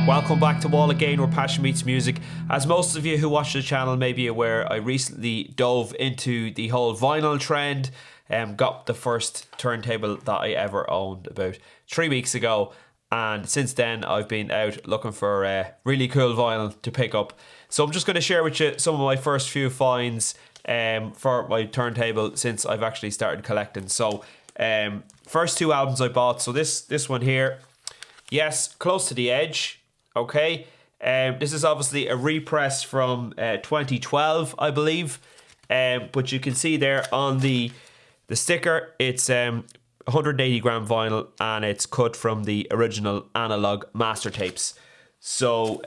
Welcome back to Wall Again, where passion meets music. As most of you who watch the channel may be aware, I recently dove into the whole vinyl trend and got the first turntable that I ever owned about 3 weeks ago. And since then, I've been out looking for a really cool vinyl to pick up. So I'm just going to share with you some of my first few finds for my turntable since I've actually started collecting. So first two albums I bought. So this one here, Yes, Close to the Edge. Okay, this is obviously a repress from 2012, I believe. But you can see there on the sticker, it's 180 gram vinyl and it's cut from the original analog master tapes. So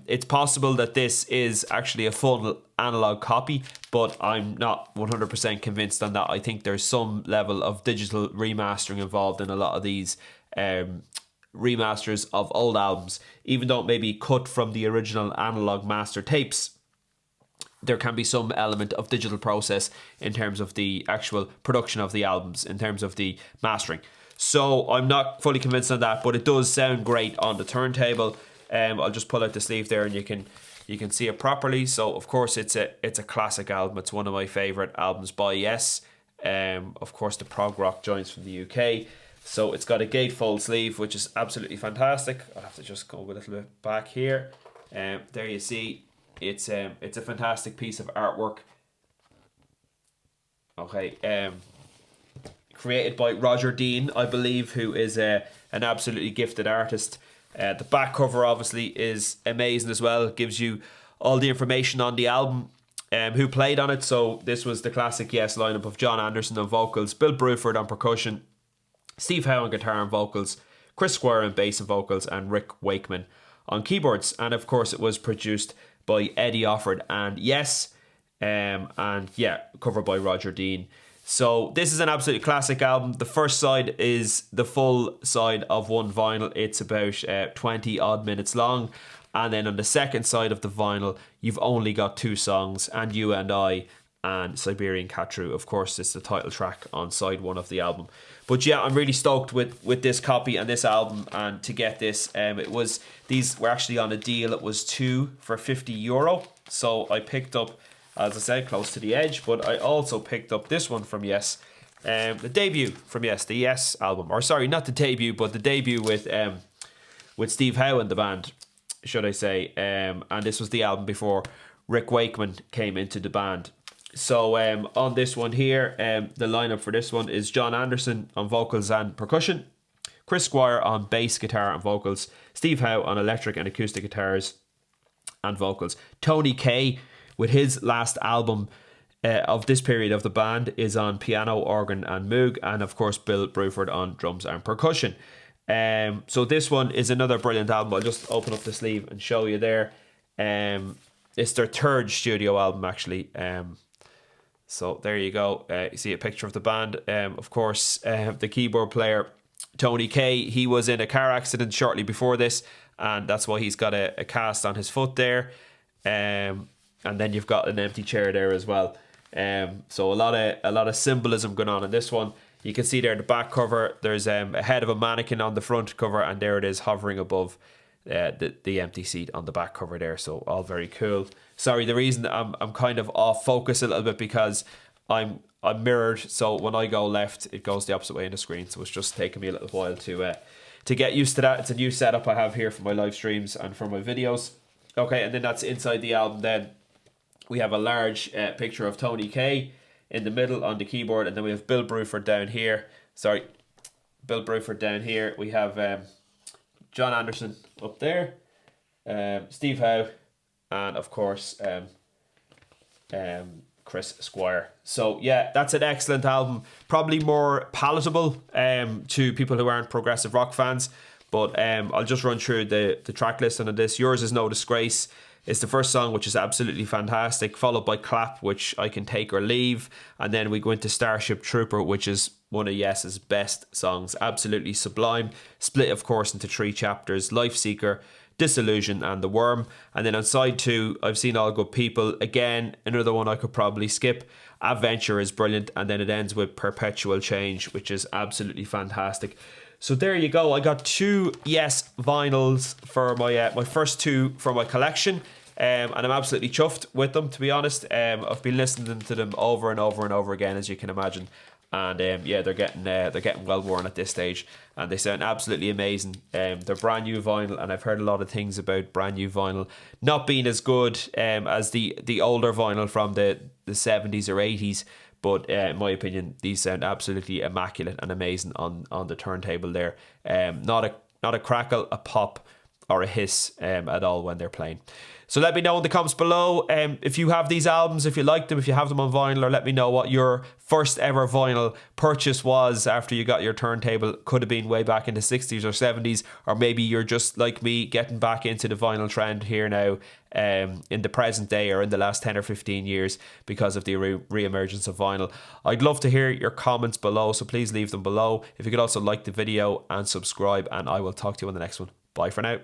it's possible that this is actually a full analog copy, but I'm not 100% convinced on that. I think there's some level of digital remastering involved in a lot of these remasters of old albums. Even though it may be cut from the original analog master tapes, there can be some element of digital process in terms of the actual production of the albums, in terms of the mastering. So I'm not fully convinced on that, but it does sound great on the turntable. I'll just pull out the sleeve there and you can see it properly. So of course it's a classic album. It's one of my favourite albums by Yes. Of course the prog rock joints from the UK. So it's got a gatefold sleeve, which is absolutely fantastic. I'll have to just go a little bit back here. There you see, it's a fantastic piece of artwork. Okay, created by Roger Dean, I believe, who is an absolutely gifted artist. The back cover obviously is amazing as well. It gives you all the information on the album, who played on it. So this was the classic Yes lineup of Jon Anderson on vocals, Bill Bruford on percussion, Steve Howe on guitar and vocals, Chris Squire on bass and vocals, and Rick Wakeman on keyboards. And of course it was produced by Eddie Offord and Yes, and yeah, covered by Roger Dean. So this is an absolute classic album. The first side is the full side of one vinyl. It's about 20 odd minutes long. And then on the second side of the vinyl, you've only got two songs, And You and I and Siberian Catru. Of course, it's the title track on side one of the album. But yeah, I'm really stoked with this copy and this album, and to get this, these were actually on a deal. It was two for €50. So I picked up, as I said, Close to the Edge, but I also picked up this one from Yes, the debut from Yes, the Yes album, or sorry, not the debut, but the debut with Steve Howe in the band, should I say, and this was the album before Rick Wakeman came into the band. So on this one here, the lineup for this one is Jon Anderson on vocals and percussion, Chris Squire on bass guitar and vocals, Steve Howe on electric and acoustic guitars and vocals. Tony Kaye, with his last album of this period of the band, is on piano, organ and moog, and of course Bill Bruford on drums and percussion. So this one is another brilliant album. I'll just open up the sleeve and show you there. It's their third studio album actually. So there you go. You see a picture of the band. Of course, the keyboard player, Tony Kaye, he was in a car accident shortly before this, and that's why he's got a cast on his foot there. And then you've got an empty chair there as well. So a lot of symbolism going on in this one. You can see there the back cover, there's a head of a mannequin on the front cover, and there it is hovering above the empty seat on the back cover there. So all very cool. Sorry, the reason I'm kind of off focus a little bit because I'm mirrored, so when I go left it goes the opposite way in the screen, so it's just taking me a little while to get used to that. It's a new setup I have here for my live streams and for my videos. Okay, and then that's inside the album. Then we have a large picture of Tony Kaye in the middle on the keyboard, and then we have Bill Bruford down here. Sorry, Bill Bruford down here. We have Jon Anderson up there, Steve Howe, and of course Chris Squire. So yeah, that's an excellent album. Probably more palatable to people who aren't progressive rock fans. But I'll just run through the track listing on this. Yours Is No Disgrace is the first song, which is absolutely fantastic, followed by Clap, which I can take or leave, and then we go into Starship Trooper, which is one of Yes's best songs, absolutely sublime, split of course into 3 chapters: Life Seeker, Disillusion and The Worm. And then on side 2, I've Seen All Good People, again another one I could probably skip. Adventure is brilliant, and then it ends with Perpetual Change, which is absolutely fantastic. So there you go. I got 2 Yes vinyls for my first 2 for my collection. And I'm absolutely chuffed with them, to be honest. I've been listening to them over and over and over again, as you can imagine. And yeah, they're getting well worn at this stage, and they sound absolutely amazing. They're brand new vinyl, and I've heard a lot of things about brand new vinyl not being as good as the older vinyl from the 70s or 80s. But in my opinion, these sound absolutely immaculate and amazing on the turntable there. Not a crackle, a pop, or a hiss at all when they're playing. So let me know in the comments below if you have these albums, if you like them, if you have them on vinyl, or let me know what your first ever vinyl purchase was after you got your turntable. Could have been way back in the 60s or 70s, or maybe you're just like me getting back into the vinyl trend here now in the present day or in the last 10 or 15 years because of the re-emergence of vinyl. I'd love to hear your comments below, so please leave them below. If you could also like the video and subscribe, and I will talk to you on the next one. Bye for now.